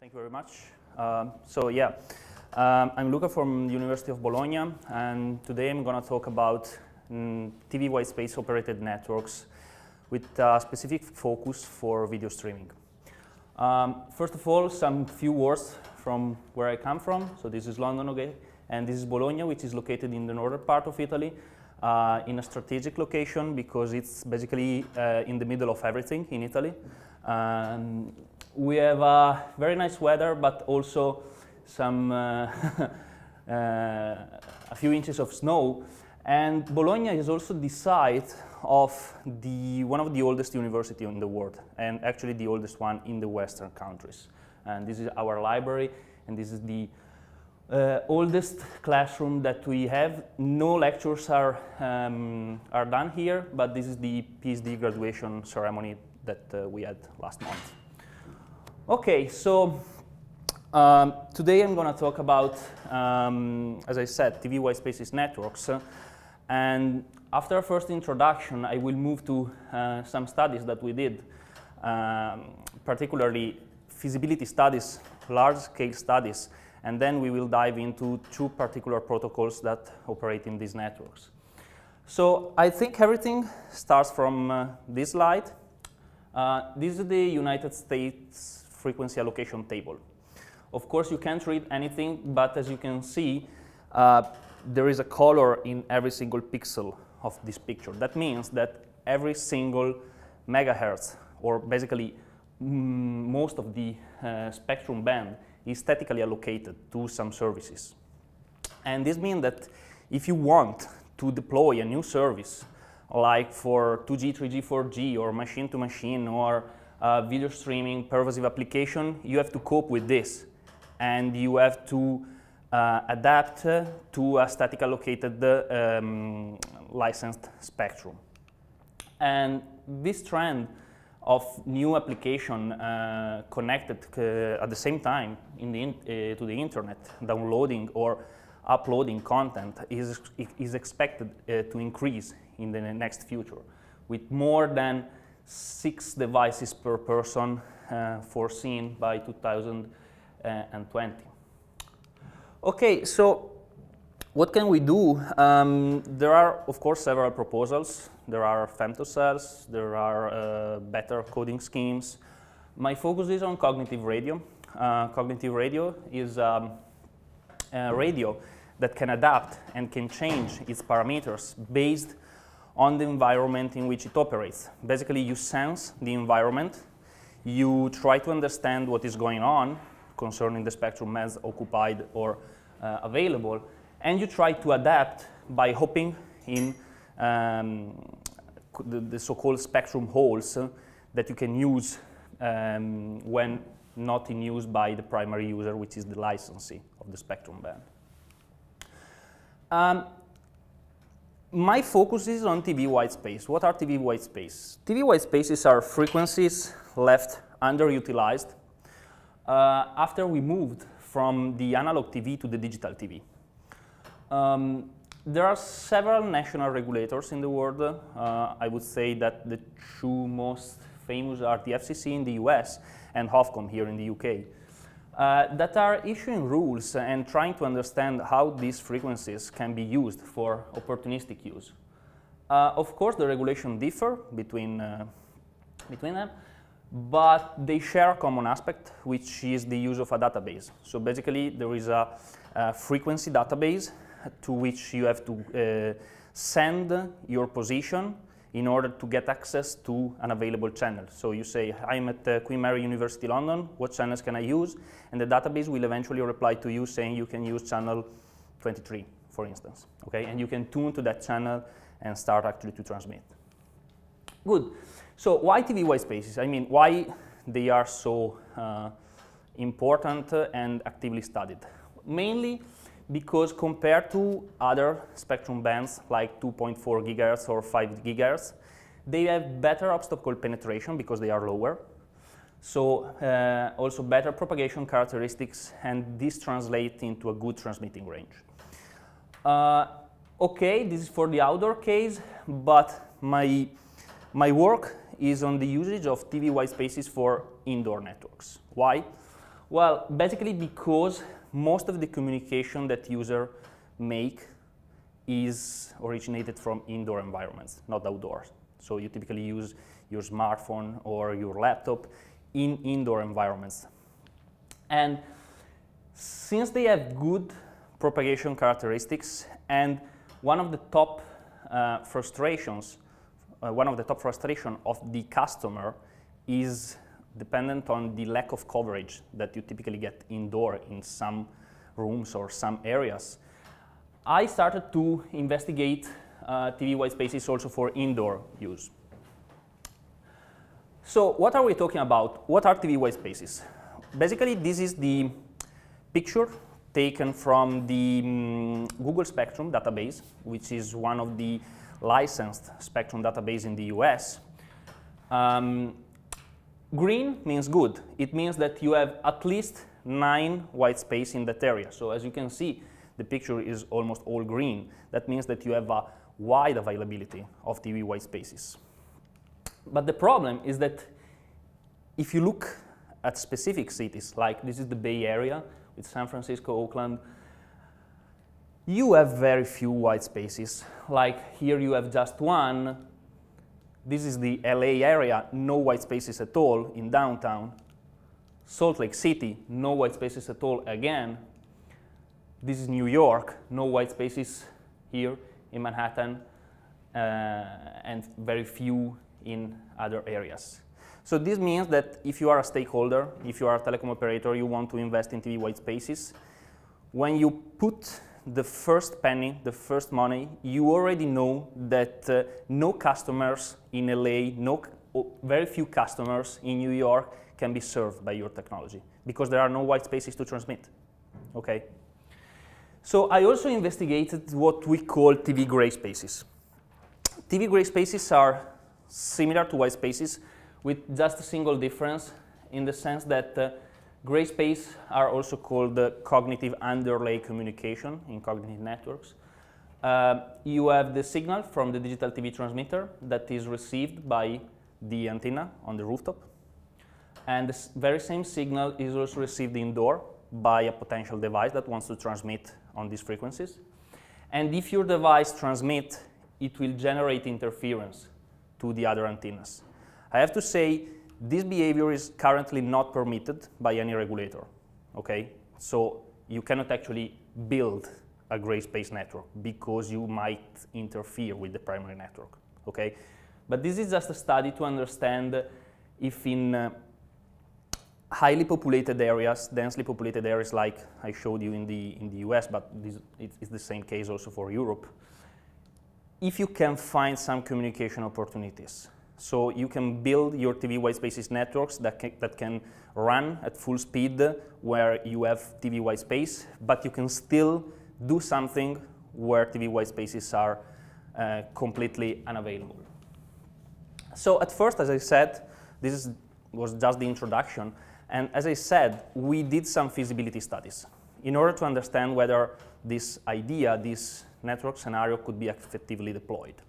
Thank you very much. I'm Luca from the University of Bologna, and today I'm going to talk about TV Whitespace operated networks with a specific focus for video streaming. First of all, some few words from where I come from. So this is London, okay, and this is Bologna, which is located in the northern part of Italy, in a strategic location because it's basically in the middle of everything in Italy. We have very nice weather, but also some a few inches of snow. And Bologna is also the site of one of the oldest universities in the world, and actually the oldest one in the Western countries. And this is our library, and this is the oldest classroom that we have. No lectures are done here, but this is the PhD graduation ceremony that we had last month. Okay, so today I'm going to talk about, as I said, TV Whitespaces networks. And after a first introduction, I will move to some studies that we did, particularly feasibility studies, large-scale studies, and then we will dive into two particular protocols that operate in these networks. So I think everything starts from this slide. This is the United States frequency allocation table. Of course, you can't read anything, but as you can see, there is a color in every single pixel of this picture. That means that every single megahertz, or basically most of the spectrum band, is statically allocated to some services. And this means that if you want to deploy a new service, like for 2G, 3G, 4G, or machine-to-machine, or video streaming, pervasive application, you have to cope with this. And you have to adapt to a static allocated licensed spectrum. And this trend of new application connected at the same time to the internet, downloading or uploading content is expected to increase in the next future, with more than 6 devices per person foreseen by 2020. Okay, so what can we do? There are, of course, several proposals. There are femtocells, there are better coding schemes. My focus is on cognitive radio. Cognitive radio is a radio that can adapt and can change its parameters based on the environment in which it operates. Basically, you sense the environment, you try to understand what is going on concerning the spectrum as occupied or available, and you try to adapt by hopping in the so-called spectrum holes that you can use when not in use by the primary user, which is the licensee of the spectrum band. My focus is on TV Whitespace. What are TV Whitespace? TV Whitespaces are frequencies left underutilized after we moved from the analog TV to the digital TV. There are several national regulators in the world. I would say that the two most famous are the FCC in the US and Ofcom here in the UK. That are issuing rules and trying to understand how these frequencies can be used for opportunistic use. Of course, the regulations differ between them, but they share a common aspect, which is the use of a database. So basically, there is a frequency database to which you have to send your position in order to get access to an available channel. So you say, I'm at Queen Mary University London, what channels can I use? And the database will eventually reply to you saying you can use channel 23, for instance. Okay? And you can tune to that channel and start actually to transmit. Good. So why TV Whitespaces? I mean, why they are so important and actively studied? Mainly because compared to other spectrum bands like 2.4 gigahertz or 5 gigahertz, they have better obstacle penetration because they are lower. So also better propagation characteristics, and this translates into a good transmitting range. Okay, this is for the outdoor case, but my work is on the usage of TV Whitespaces for indoor networks. Why? Well, basically because most of the communication that user make is originated from indoor environments, not outdoors. So you typically use your smartphone or your laptop in indoor environments. And since they have good propagation characteristics, and one of the top frustrations of the customer is dependent on the lack of coverage that you typically get indoor in some rooms or some areas. I started to investigate TV Whitespaces also for indoor use. So what are we talking about? What are TV Whitespaces? Basically, this is the picture taken from the Google Spectrum database, which is one of the licensed Spectrum database in the US. Green means good. It means that you have at least 9 white space in that area. So as you can see, the picture is almost all green. That means that you have a wide availability of TV white spaces. But the problem is that if you look at specific cities, like this is the Bay Area with San Francisco, Oakland, you have very few white spaces. Like here you have just one. This is the LA area, no white spaces at all in downtown. Salt Lake City, no white spaces at all again. This is New York, no white spaces here in Manhattan, and very few in other areas. So this means that if you are a stakeholder, if you are a telecom operator, you want to invest in TV white spaces, when you put the first penny, the first money, you already know that no customers in LA, very few customers in New York can be served by your technology because there are no white spaces to transmit. Okay. So I also investigated what we call TV gray spaces. TV gray spaces are similar to white spaces with just a single difference in the sense that gray space are also called cognitive underlay communication in cognitive networks. You have the signal from the digital TV transmitter that is received by the antenna on the rooftop. And the very same signal is also received indoor by a potential device that wants to transmit on these frequencies. And if your device transmits, it will generate interference to the other antennas. I have to say, this behavior is currently not permitted by any regulator, okay? So you cannot actually build a gray space network because you might interfere with the primary network, okay? But this is just a study to understand if in highly populated areas, densely populated areas like I showed you in the US, but it's the same case also for Europe, if you can find some communication opportunities. So you can build your TV white spaces networks that can run at full speed where you have TV white space, but you can still do something where TV white spaces are completely unavailable. So at first, as I said, this was just the introduction. And as I said, we did some feasibility studies in order to understand whether this idea, this network scenario could be effectively deployed.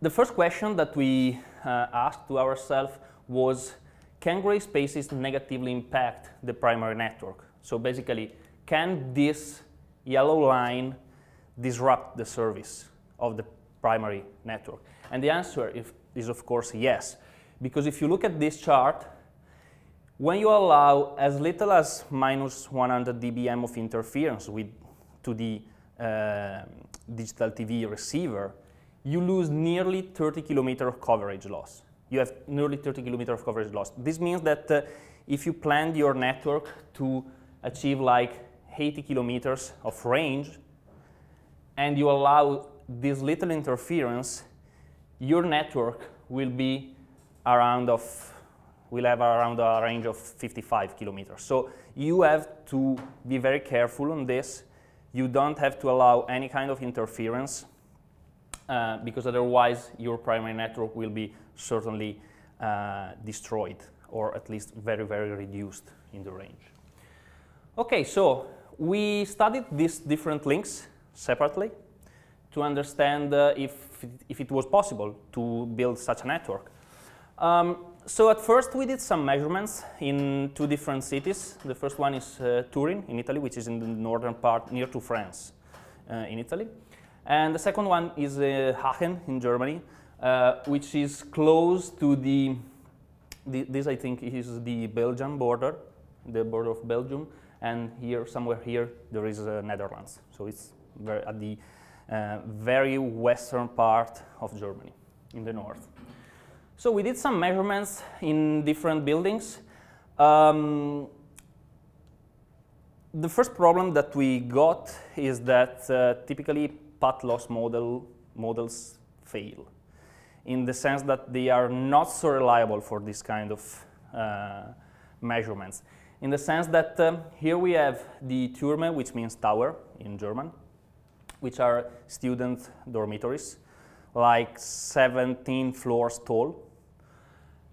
The first question that we asked to ourselves was, can gray spaces negatively impact the primary network? So basically, can this yellow line disrupt the service of the primary network? And the answer is of course yes, because if you look at this chart, when you allow as little as minus 100 dBm of interference to the digital TV receiver, you lose nearly 30 kilometers of coverage loss. You have nearly 30 kilometers of coverage loss. This means that if you planned your network to achieve like 80 kilometers of range, and you allow this little interference, your network will be will have around a range of 55 kilometers. So you have to be very careful on this. You don't have to allow any kind of interference because otherwise your primary network will be certainly destroyed or at least very, very reduced in the range. Okay, so we studied these different links separately to understand if it was possible to build such a network. So at first we did some measurements in 2 different cities. The first one is Turin in Italy, which is in the northern part near to France in Italy. And the second one is Aachen in Germany, which is close to this I think is the Belgian border, the border of Belgium. And here, somewhere here, there is Netherlands. So it's at the very western part of Germany, in the north. So we did some measurements in different buildings. The first problem that we got is that typically path loss models fail, in the sense that they are not so reliable for this kind of measurements. In the sense that here we have the Türme, which means tower in German, which are student dormitories, like 17 floors tall.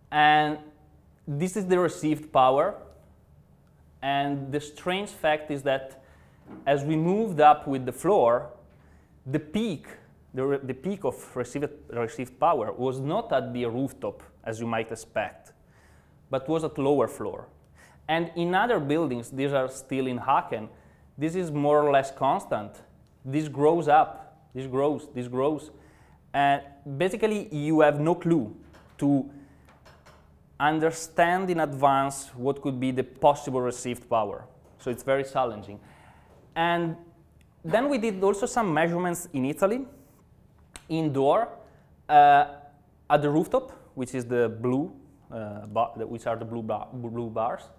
And this is the received power. And the strange fact is that as we moved up with the floor, the peak of received power was not at the rooftop, as you might expect, but was at lower floor. And in other buildings, these are still in Aachen, this is more or less constant. This grows up, this grows. And basically, you have no clue to understand in advance what could be the possible received power. So it's very challenging. And then we did also some measurements in Italy, indoor, at the rooftop, which is the blue, which are the blue bars.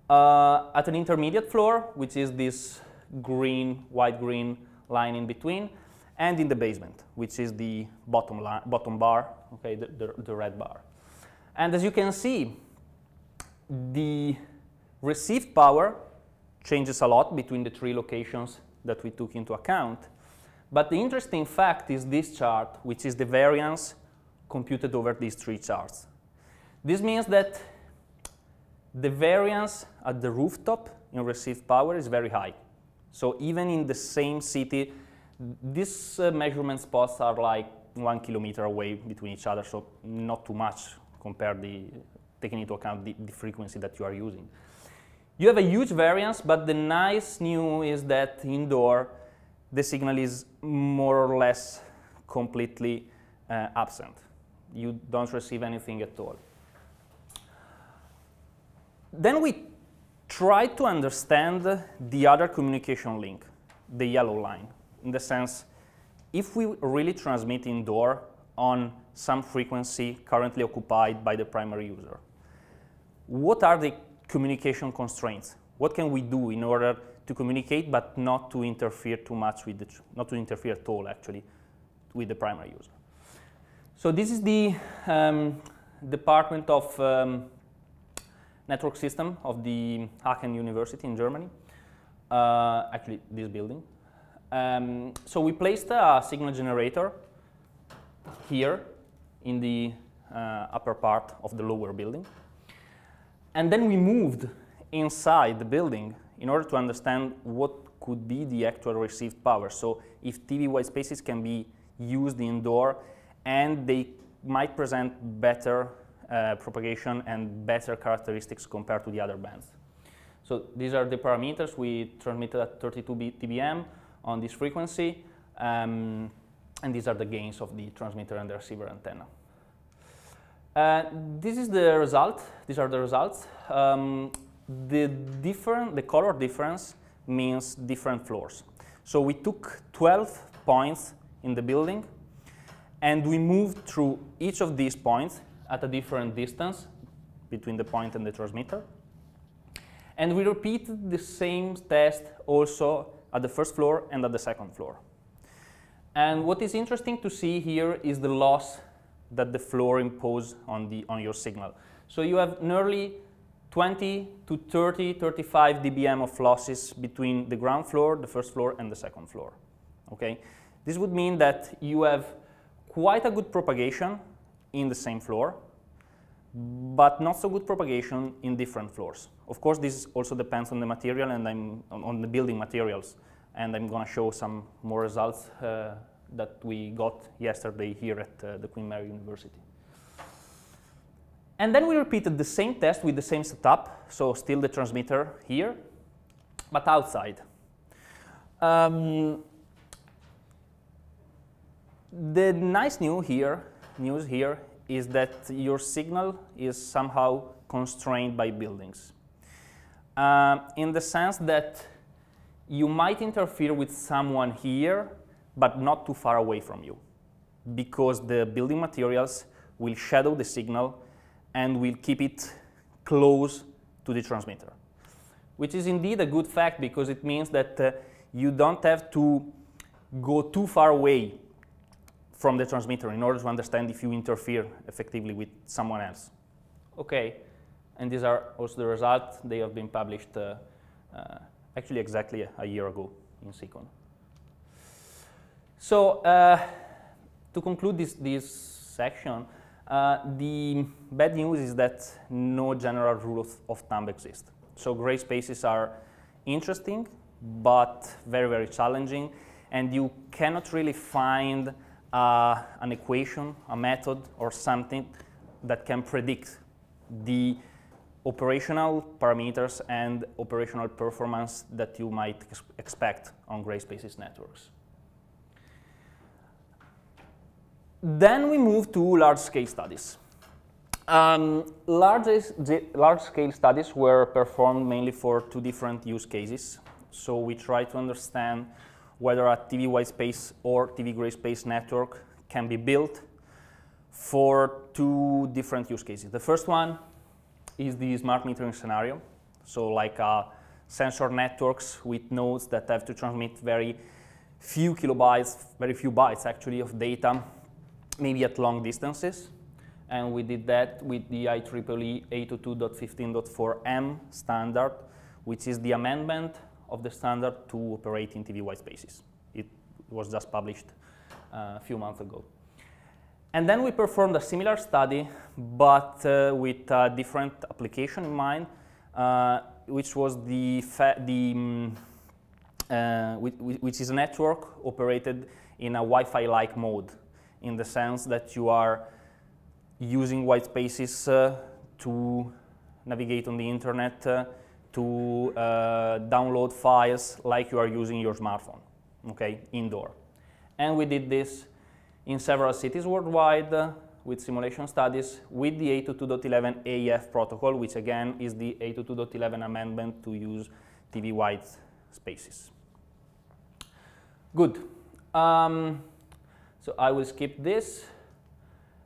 At an intermediate floor, which is this white-green line in between, and in the basement, which is the bottom bar, okay, the red bar. And as you can see, the received power changes a lot between the 3 locations that we took into account. But the interesting fact is this chart, which is the variance computed over these 3 charts. This means that the variance at the rooftop in received power is very high. So even in the same city, these measurement spots are like 1 kilometer away between each other, so not too much compared taking into account the frequency that you are using. You have a huge variance, but the nice news is that indoor, the signal is more or less completely absent. You don't receive anything at all. Then we tried to understand the other communication link, the yellow line, in the sense, if we really transmit indoor on some frequency currently occupied by the primary user, what are the communication constraints? What can we do in order to communicate but not to interfere too much with not to interfere at all, actually, with the primary user? So this is the Department of Network System of the Aachen University in Germany, actually this building. So we placed a signal generator here in the upper part of the lower building. And then we moved inside the building in order to understand what could be the actual received power. So if TVWS spaces can be used indoor and they might present better propagation and better characteristics compared to the other bands. So these are the parameters. We transmitted at 32 dBm on this frequency, and these are the gains of the transmitter and the receiver antenna. This is the result. These are the results. The color difference means different floors. So we took 12 points in the building, and we moved through each of these points at a different distance between the point and the transmitter. And we repeated the same test also at the first floor and at the second floor. And what is interesting to see here is the loss that the floor imposes on your signal. So you have nearly 20 to 30, 35 dBm of losses between the ground floor, the first floor, and the second floor. Okay? This would mean that you have quite a good propagation in the same floor, but not so good propagation in different floors. Of course, this also depends on the material and on the building materials, and I'm going to show some more results that we got yesterday here at the Queen Mary University. And then we repeated the same test with the same setup, so still the transmitter here, but outside. The nice news here is that your signal is somehow constrained by buildings. In the sense that you might interfere with someone here, but not too far away from you, because the building materials will shadow the signal and will keep it close to the transmitter, which is indeed a good fact, because it means that you don't have to go too far away from the transmitter in order to understand if you interfere effectively with someone else. Okay, and these are also the results. They have been published actually exactly a year ago in Seacon. So to conclude this section, the bad news is that no general rule of thumb exists. So gray spaces are interesting, but very, very challenging, and you cannot really find an equation, a method, or something that can predict the operational parameters and operational performance that you might expect on gray spaces networks. Then we move to large-scale studies. Large-scale studies were performed mainly for two different use cases. So we try to understand whether a TV Whitespace or TV gray space network can be built for two different use cases. The first one is the smart metering scenario. So like sensor networks with nodes that have to transmit very few kilobytes, very few bytes actually of data, maybe at long distances. And we did that with the IEEE 802.15.4m standard, which is the amendment of the standard to operate in TV Whitespaces. It was just published a few months ago. And then we performed a similar study, but with a different application in mind, which was which is a network operated in a Wi-Fi-like mode, in the sense that you are using Whitespaces to navigate on the internet, to download files like you are using your smartphone, okay, indoor. And we did this in several cities worldwide with simulation studies with the 802.11 AF protocol, which again is the 802.11 amendment to use TV Whitespaces. Good. So I will skip this.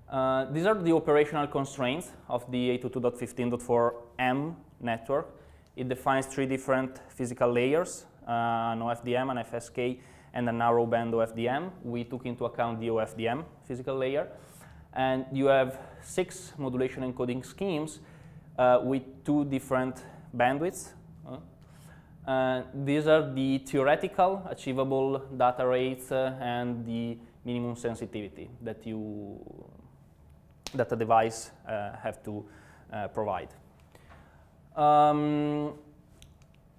These are the operational constraints of the 802.15.4m network. It defines three different physical layers, an OFDM, an FSK, and a narrowband OFDM. We took into account the OFDM physical layer. And you have 6 modulation encoding schemes with 2 different bandwidths. These are the theoretical achievable data rates and the minimum sensitivity that a device have to provide.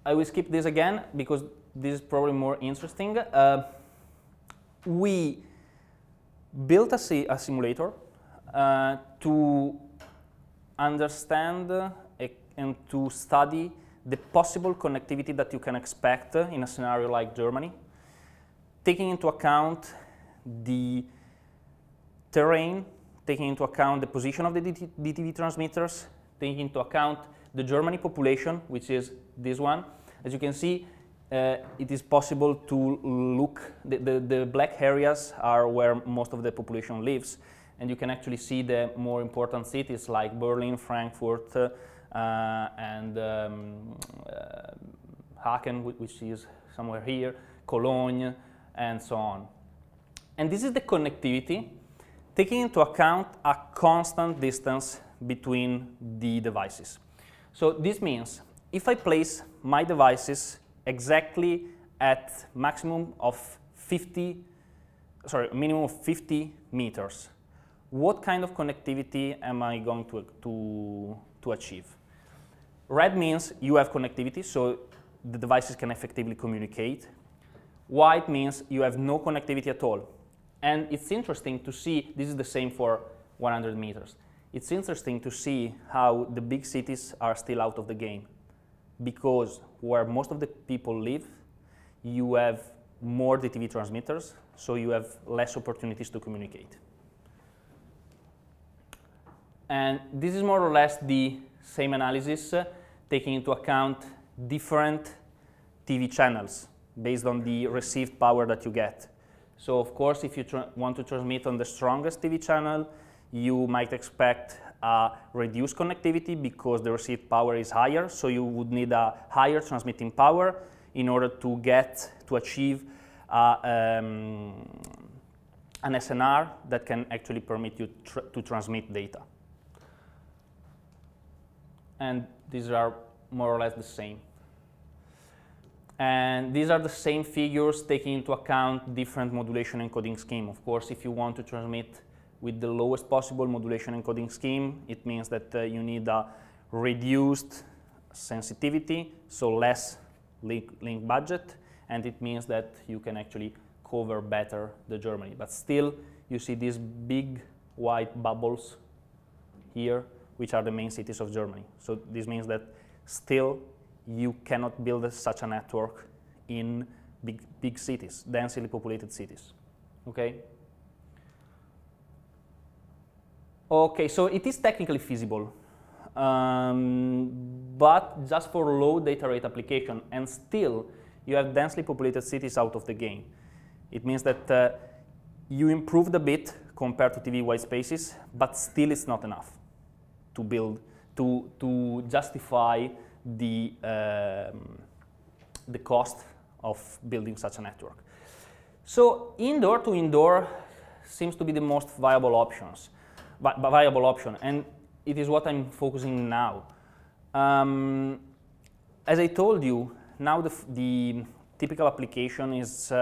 I will skip this again because this is probably more interesting. We built a simulator to understand and to study the possible connectivity that you can expect in a scenario like Germany, taking into account the terrain, taking into account the position of the DTV transmitters, taking into account the Germany population, which is this one. As you can see, it is possible to look, the black areas are where most of the population lives, and you can actually see the more important cities like Berlin, Frankfurt, and Aachen, which is somewhere here, Cologne, and so on. And this is the connectivity, taking into account a constant distance between the devices. So this means if I place my devices exactly at minimum of 50 meters, what kind of connectivity am I going to achieve? Red means you have connectivity, so the devices can effectively communicate. White means you have no connectivity at all. And it's interesting to see, this is the same for 100 meters. it's interesting to see how the big cities are still out of the game, because where most of the people live, you have more DTV transmitters, so you have less opportunities to communicate. And this is more or less the same analysis, taking into account different TV channels based on the received power that you get. So of course, if you want to transmit on the strongest TV channel, you might expect a reduced connectivity because the received power is higher, so you would need a higher transmitting power in order to achieve an SNR that can actually permit you to transmit data. And these are more or less the same. And these are the same figures taking into account different modulation encoding scheme. Of course, if you want to transmit with the lowest possible modulation encoding scheme, it means that you need a reduced sensitivity, so less link budget, and it means that you can actually cover better the Germany. But still, you see these big white bubbles here, which are the main cities of Germany. So this means that still you cannot build such a network in big cities, densely populated cities. Okay? Okay, so it is technically feasible, but just for low data rate application, and still you have densely populated cities out of the game. It means that you improved a bit compared to TV Whitespaces, but still it's not enough to build, to justify the cost of building such a network. So indoor to indoor seems to be the most viable option, and it is what I'm focusing now. As I told you, now the typical application is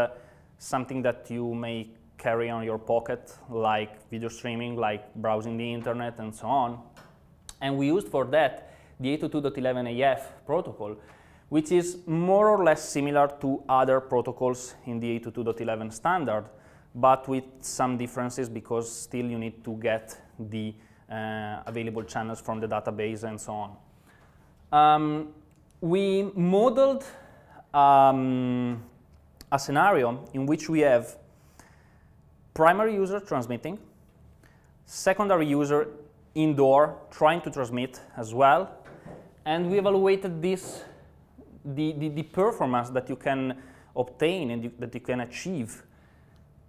something that you may carry on your pocket, like video streaming, like browsing the internet, and so on. And we used for that the 802.11af protocol, which is more or less similar to other protocols in the 802.11 standard, but with some differences because still you need to get the available channels from the database and so on. We modeled a scenario in which we have primary user transmitting, secondary user indoor trying to transmit as well, and we evaluated this, the performance that you can obtain and that you can achieve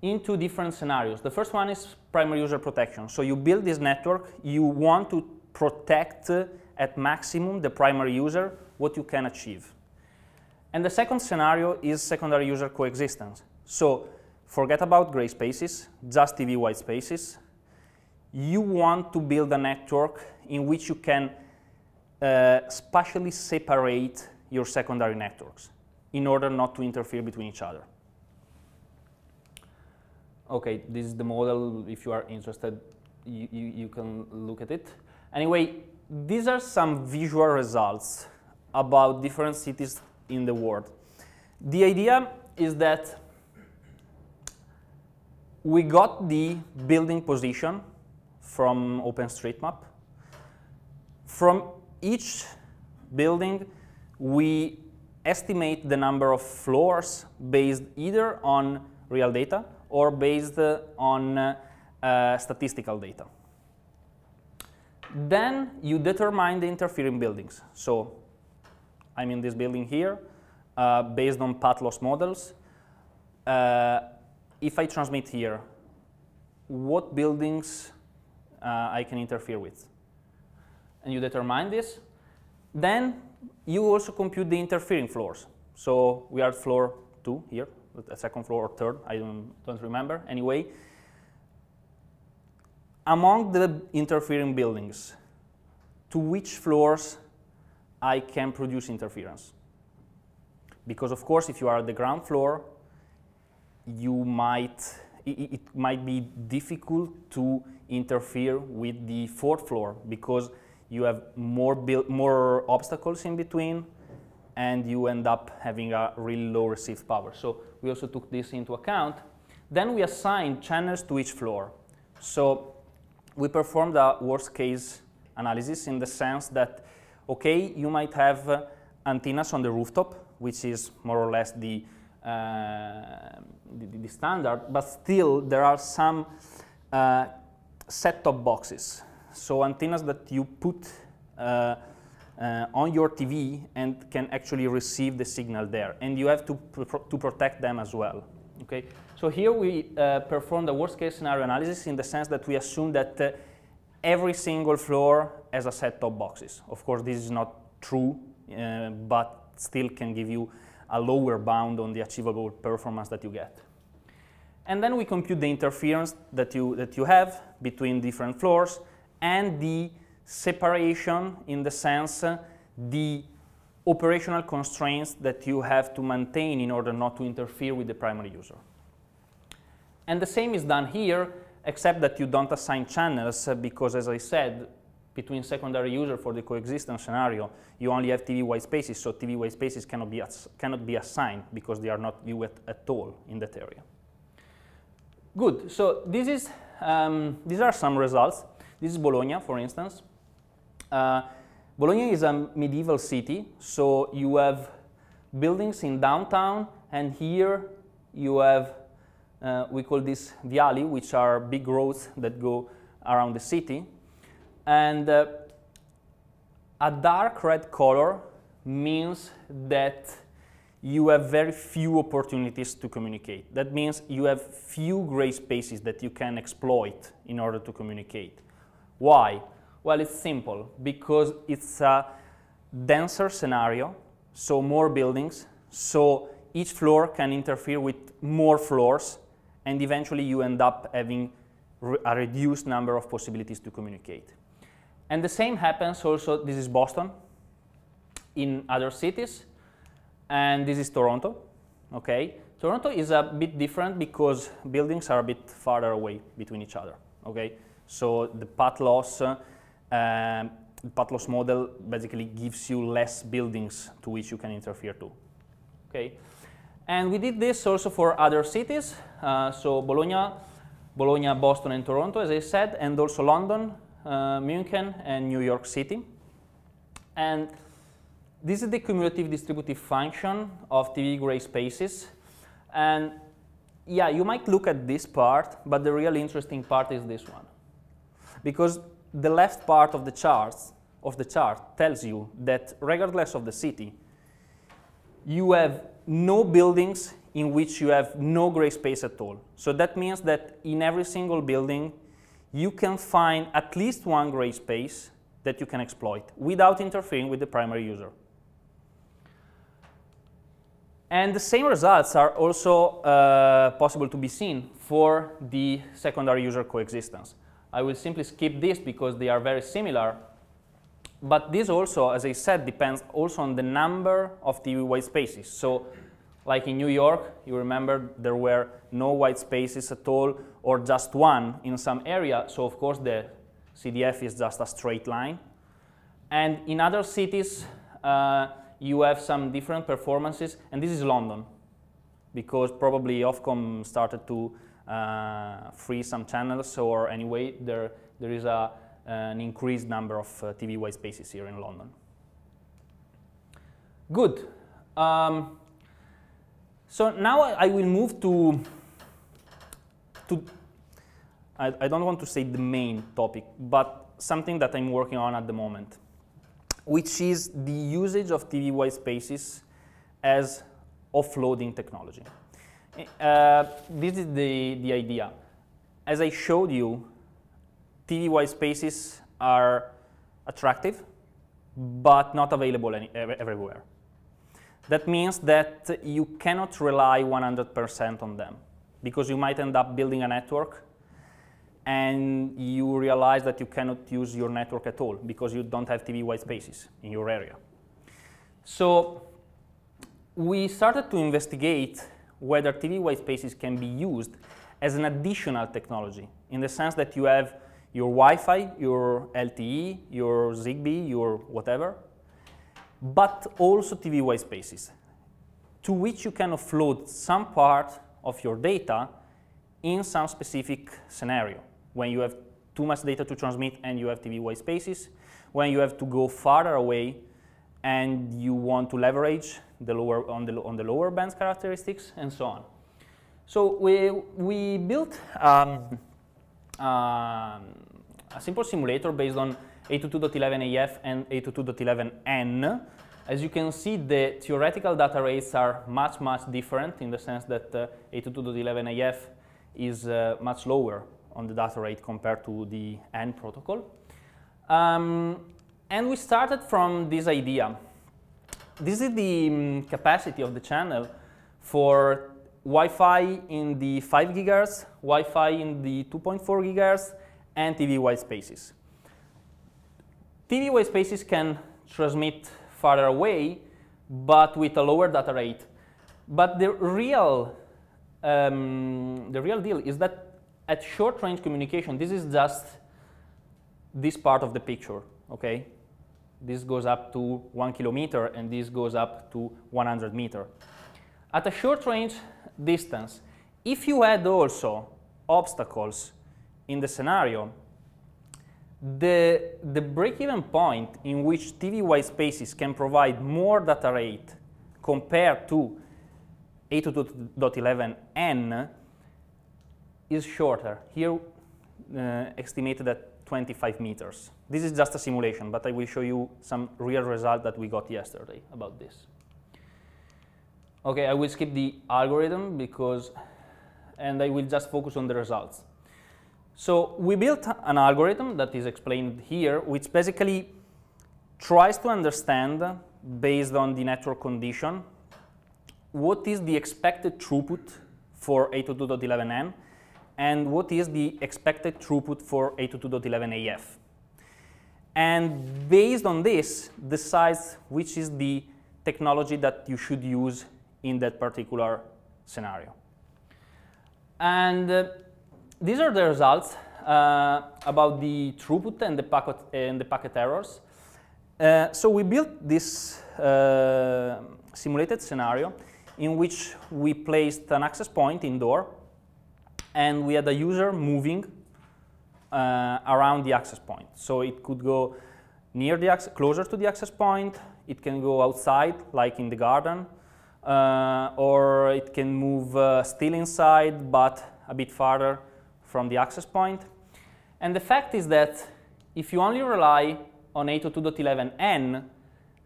in two different scenarios. The first one is primary user protection. So you build this network, you want to protect at maximum the primary user, what you can achieve. And the second scenario is secondary user coexistence. So forget about gray spaces, just TV white spaces. You want to build a network in which you can spatially separate your secondary networks in order not to interfere between each other. Okay, this is the model. If you are interested, you can look at it. Anyway, these are some visual results about different cities in the world. The idea is that we got the building position from OpenStreetMap. From each building, we estimate the number of floors based either on real data or based on statistical data. Then you determine the interfering buildings. So I'm in this building here, based on path loss models. If I transmit here, what buildings I can interfere with? And you determine this. Then you also compute the interfering floors. So we are at floor 2 here, a second floor or third, I don't remember. Anyway, among the interfering buildings, to which floors I can produce interference? Because of course, if you are at the ground floor, you it might be difficult to interfere with the 4th floor because you have more obstacles in between, and you end up having a really low received power. So we also took this into account. Then we assigned channels to each floor. So we performed a worst case analysis in the sense that, okay, you might have antennas on the rooftop, which is more or less the standard, but still there are some set-top boxes. So antennas that you put on your TV and can actually receive the signal there, and you have to protect them as well. Okay, so here we performed a worst-case scenario analysis in the sense that we assume that every single floor has a set-top boxes. Of course, this is not true, but still can give you a lower bound on the achievable performance that you get. And then we compute the interference that you have between different floors and the separation in the sense the operational constraints that you have to maintain in order not to interfere with the primary user. And the same is done here, except that you don't assign channels because, as I said, between secondary user for the coexistence scenario, you only have TV Whitespaces, so TV Whitespaces cannot be assigned because they are not viewed at all in that area. Good, so this is, these are some results. This is Bologna, for instance. Bologna is a medieval city, so you have buildings in downtown, and here you have, we call this viali, which are big roads that go around the city. And a dark red color means that you have very few opportunities to communicate. That means you have few gray spaces that you can exploit in order to communicate. Why? Well, it's simple, because it's a denser scenario, so more buildings, so each floor can interfere with more floors, and eventually you end up having a reduced number of possibilities to communicate. And the same happens also, this is Boston, in other cities, and this is Toronto, okay? Toronto is a bit different because buildings are a bit farther away between each other, okay? So the path loss model basically gives you less buildings to which you can interfere to, okay? And we did this also for other cities, so Bologna, Boston, and Toronto, as I said, and also London, München, and New York City. And this is the cumulative distributive function of TV gray spaces. And yeah, you might look at this part, but the real interesting part is this one. Because the left part of the chart tells you that regardless of the city, you have no buildings in which you have no gray space at all. So that means that in every single building, you can find at least one gray space that you can exploit without interfering with the primary user. And the same results are also possible to be seen for the secondary user coexistence. I will simply skip this because they are very similar. But this also, as I said, depends also on the number of TV white spaces. So like in New York, you remember there were no white spaces at all, or just one in some area. So of course the CDF is just a straight line. And in other cities, you have some different performances. And this is London, because probably Ofcom started to free some channels, or anyway, there is an increased number of TV white spaces here in London. Good. So now I will move to I don't want to say the main topic, but something that I'm working on at the moment, which is the usage of TV white spaces as offloading technology. This is the idea. As I showed you, TV white spaces are attractive, but not available everywhere. That means that you cannot rely 100% on them, because you might end up building a network and you realize that you cannot use your network at all because you don't have TV white spaces in your area. So we started to investigate whether TV white spaces can be used as an additional technology, in the sense that you have your Wi-Fi, your LTE, your Zigbee, your whatever, but also TV white spaces, to which you can offload some part of your data in some specific scenario, when you have too much data to transmit and you have Tdy spaces, when you have to go farther away and you want to leverage the lower, on the lower bands characteristics, and so on. So we built a simple simulator based on 802.11af and 802.11n. As you can see, the theoretical data rates are much, much different in the sense that 802.11af is much lower on the data rate compared to the N protocol. And we started from this idea. This is the capacity of the channel for Wi-Fi in the 5 GHz, Wi-Fi in the 2.4 GHz, and Tdy spaces. Tdy spaces can transmit farther away, but with a lower data rate. But the real deal is that at short-range communication, this is just this part of the picture, okay? This goes up to 1 kilometer, and this goes up to 100 meters. At a short-range distance, if you add also obstacles in the scenario, the break-even point in which Tdy spaces can provide more data rate compared to 802.11n is shorter. Here, estimated at 25 meters. This is just a simulation, but I will show you some real result that we got yesterday about this. Okay, I will skip the algorithm and I will just focus on the results. So we built an algorithm that is explained here, which basically tries to understand, based on the network condition, what is the expected throughput for 802.11n and what is the expected throughput for 802.11af. And based on this, decides which is the technology that you should use in that particular scenario. And these are the results about the throughput and the packet errors. So we built this simulated scenario in which we placed an access point indoor, and we had a user moving around the access point. So it could go near the closer to the access point, it can go outside, like in the garden, or it can move still inside, but a bit farther from the access point. And the fact is that if you only rely on 802.11n,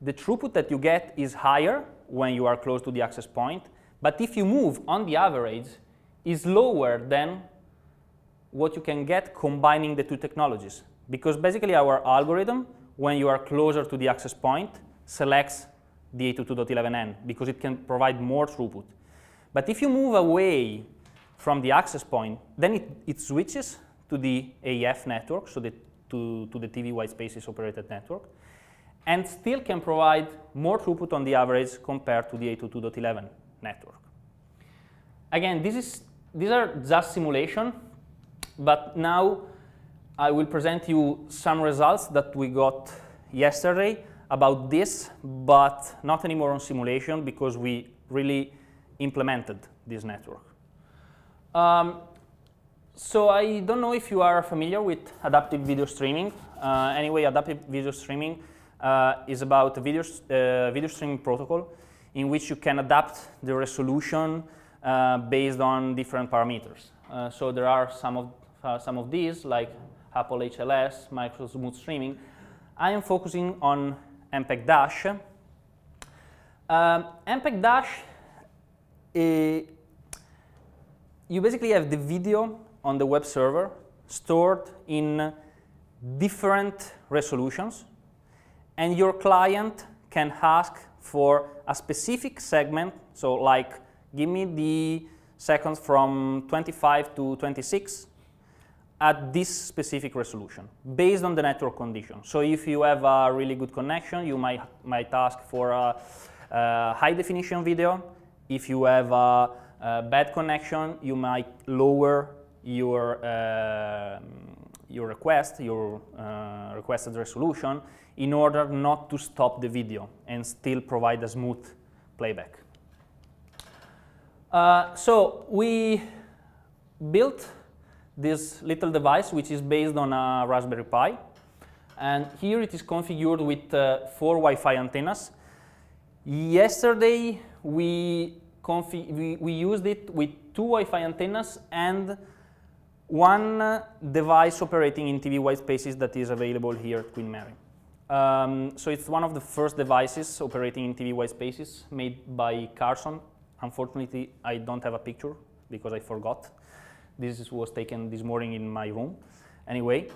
the throughput that you get is higher when you are close to the access point, but if you move on the average, is lower than what you can get combining the two technologies. Because basically our algorithm, when you are closer to the access point, selects the 802.11n because it can provide more throughput. But if you move away from the access point, then it switches to the AF network, so to the Tdy spaces operated network, and still can provide more throughput on the average compared to the 802.11 network. Again, these are just simulation, but now I will present you some results that we got yesterday about this, but not anymore on simulation because we really implemented this network. So I don't know if you are familiar with adaptive video streaming. Anyway, adaptive video streaming is about a video streaming protocol in which you can adapt the resolution based on different parameters. So there are some of these, like Apple HLS, Micro Smooth Streaming. I am focusing on MPEG-Dash. MPEG-Dash, you basically have the video on the web server stored in different resolutions, and your client can ask for a specific segment, so like give me the seconds from 25 to 26 at this specific resolution based on the network condition. So if you have a really good connection, you might ask for a high definition video. If you have a bad connection, you might lower your requested resolution in order not to stop the video and still provide a smooth playback. So we built this little device, which is based on a Raspberry Pi. And here it is configured with 4 Wi-Fi antennas. Yesterday, we used it with 2 Wi-Fi antennas and 1 device operating in TV Whitespaces that is available here at Queen Mary. So it's one of the first devices operating in TV Whitespaces made by Carson. Unfortunately, I don't have a picture because I forgot. This was taken this morning in my room. Anyway,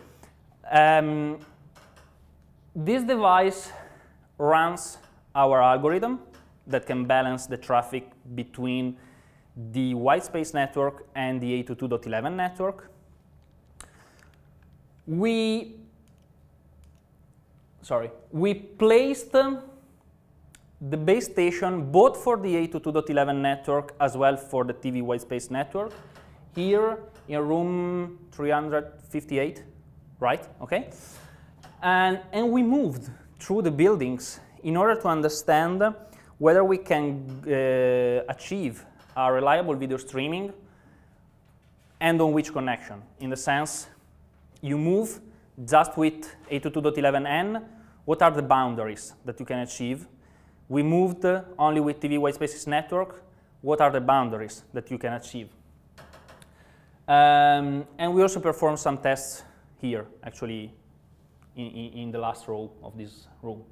this device runs our algorithm that can balance the traffic between the Whitespace network and the 802.11 network. We placed the base station both for the 802.11 network as well for the TV Whitespace network here in room 358, right? Okay. And we moved through the buildings in order to understand whether we can achieve a reliable video streaming and on which connection. In the sense, you move just with 802.11n, what are the boundaries that you can achieve? We moved only with TV Whitespaces network, what are the boundaries that you can achieve? And we also performed some tests here, actually, in the last row of this room.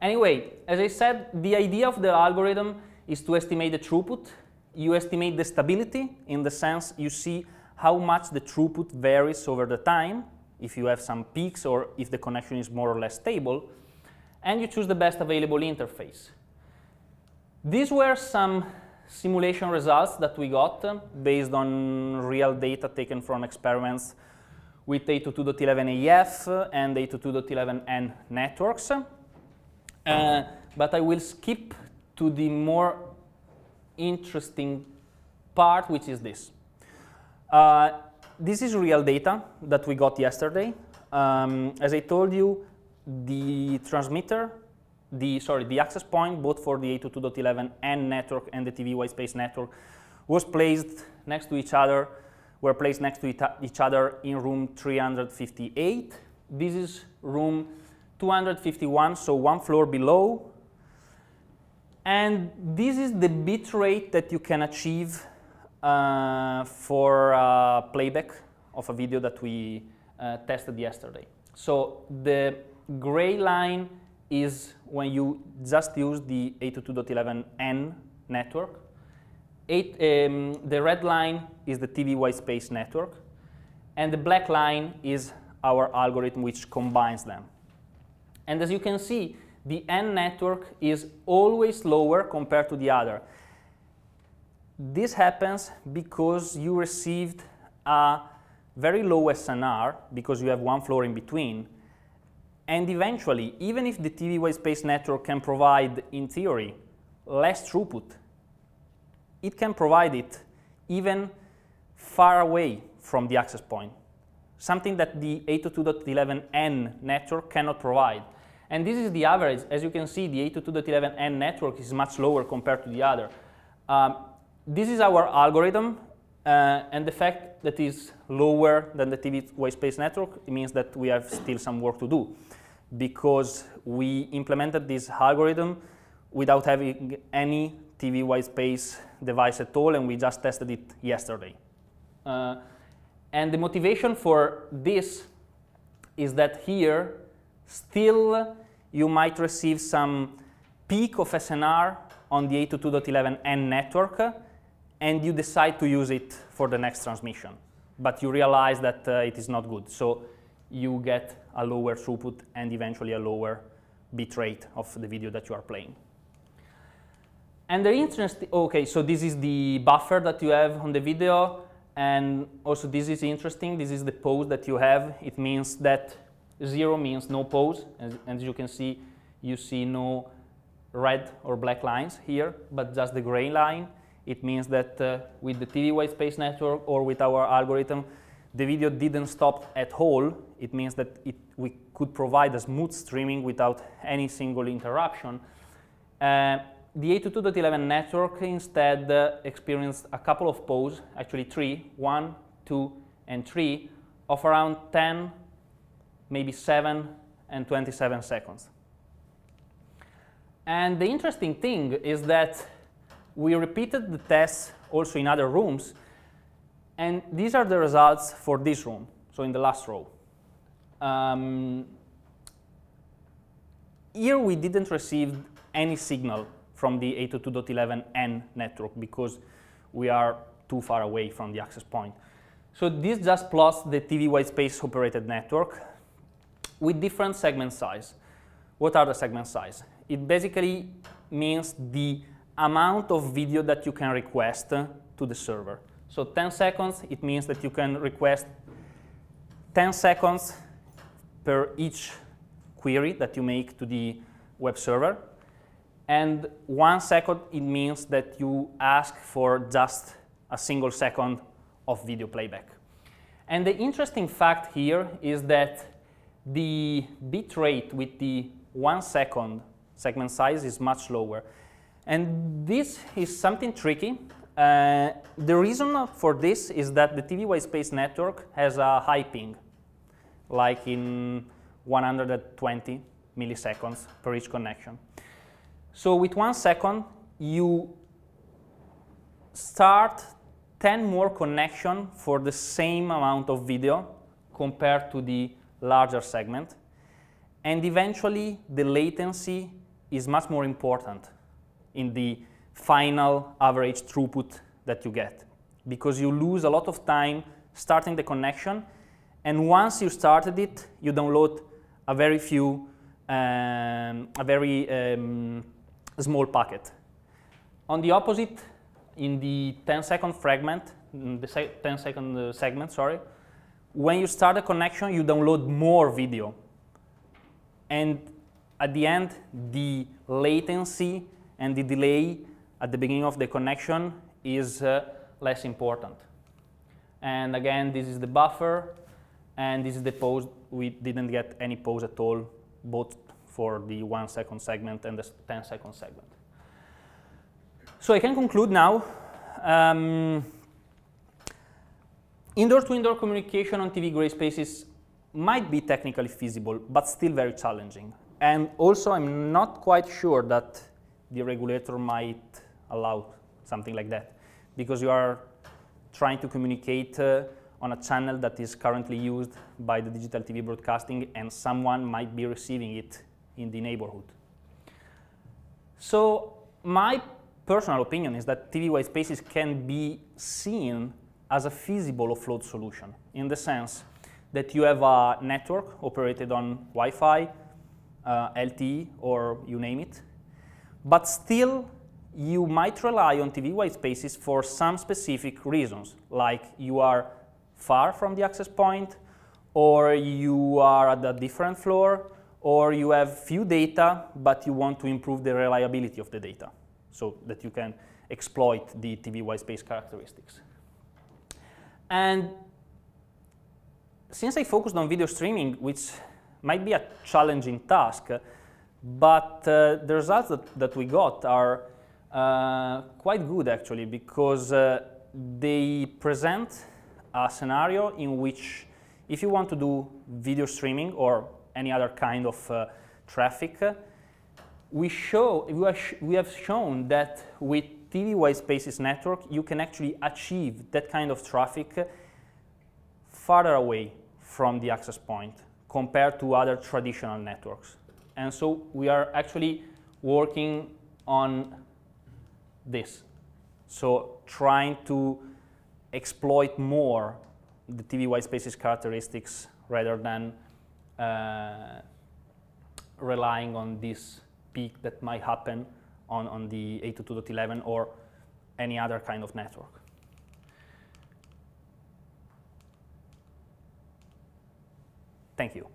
Anyway, as I said, the idea of the algorithm is to estimate the throughput. You estimate the stability in the sense you see how much the throughput varies over the time, if you have some peaks or if the connection is more or less stable, and you choose the best available interface. These were some simulation results that we got based on real data taken from experiments with 802.11af and 802.11n networks. But I will skip to the more interesting part, which is this. This is real data that we got yesterday. As I told you, the transmitter, the access point, both for the 802.11n network and the TV Whitespace network, was placed next to each other, were placed next to each other in room 358. This is room 251, so 1 floor below. And this is the bit rate that you can achieve for playback of a video that we tested yesterday. So the gray line is when you just use the 802.11n network. The red line is the TV Whitespace network. And the black line is our algorithm which combines them. And as you can see, the N network is always lower compared to the other. This happens because you received a very low SNR, because you have 1 floor in between. And eventually, even if the TV Whitespace network can provide, in theory, less throughput, it can provide it even far away from the access point, something that the 802.11n network cannot provide. And this is the average. As you can see, the 802.11n network is much lower compared to the other. This is our algorithm, and the fact that it's lower than the TV Whitespace network, it means that we have still some work to do, because we implemented this algorithm without having any TV Whitespace device at all, and we just tested it yesterday. And the motivation for this is that here, still, you might receive some peak of SNR on the 802.11n network, and you decide to use it for the next transmission. But you realize that it is not good, so you get a lower throughput and eventually a lower bit rate of the video that you are playing. And the interesting, okay, so this is the buffer that you have on the video, and also this is interesting. This is the pause that you have. It means that 0 means no pause, and as you can see, you see no red or black lines here, but just the gray line. It means that with the TV Whitespace network or with our algorithm, the video didn't stop at all. It means that we could provide a smooth streaming without any single interruption. The 802.11 network instead experienced a couple of pauses, actually 3, 1, 2, and 3 of around 10, maybe 7 and 27 seconds. And the interesting thing is that we repeated the tests also in other rooms, and these are the results for this room, so in the last row. Here we didn't receive any signal from the 802.11n network because we are too far away from the access point. So this just plots the TV Whitespace operated network with different segment size. What are the segment size? It basically means the amount of video that you can request to the server. So 10 seconds, it means that you can request 10 seconds per each query that you make to the web server. And 1 second, it means that you ask for just a single second of video playback. And the interesting fact here is that the bit rate with the 1 second segment size is much lower. And this is something tricky. The reason for this is that the TV Whitespace network has a high ping, like in 120 milliseconds per each connection. So with 1 second, you start 10 more connections for the same amount of video compared to the larger segment. And eventually, the latency is much more important in the final average throughput that you get, because you lose a lot of time starting the connection, and once you started it, you download a very small packet. On the opposite, in the 10-second fragment, the 10-second segment, sorry, when you start a connection, you download more video. And at the end, the latency and the delay at the beginning of the connection is less important. And again, this is the buffer, and this is the pause. We didn't get any pause at all, both for the 1 second segment and the 10-second segment. So I can conclude now. Indoor-to-indoor communication on TV gray spaces might be technically feasible, but still very challenging. And also, I'm not quite sure that the regulator might allow something like that, because you are trying to communicate on a channel that is currently used by the digital TV broadcasting, and someone might be receiving it in the neighborhood. So my personal opinion is that TV Whitespaces can be seen as a feasible offload solution, in the sense that you have a network operated on Wi-Fi, LTE, or you name it, but still you might rely on TV Whitespaces for some specific reasons, like you are far from the access point, or you are at a different floor, or you have few data, but you want to improve the reliability of the data so that you can exploit the TV Whitespace characteristics. And since I focused on video streaming, which might be a challenging task, but the results that we got are quite good, actually, because they present a scenario in which if you want to do video streaming or any other kind of traffic, we have shown that with TV Whitespaces network, you can actually achieve that kind of traffic farther away from the access point compared to other traditional networks. And so we are actually working on this. So trying to exploit more the TV Whitespaces characteristics rather than relying on this peak that might happen on the 802.11 or any other kind of network. Thank you.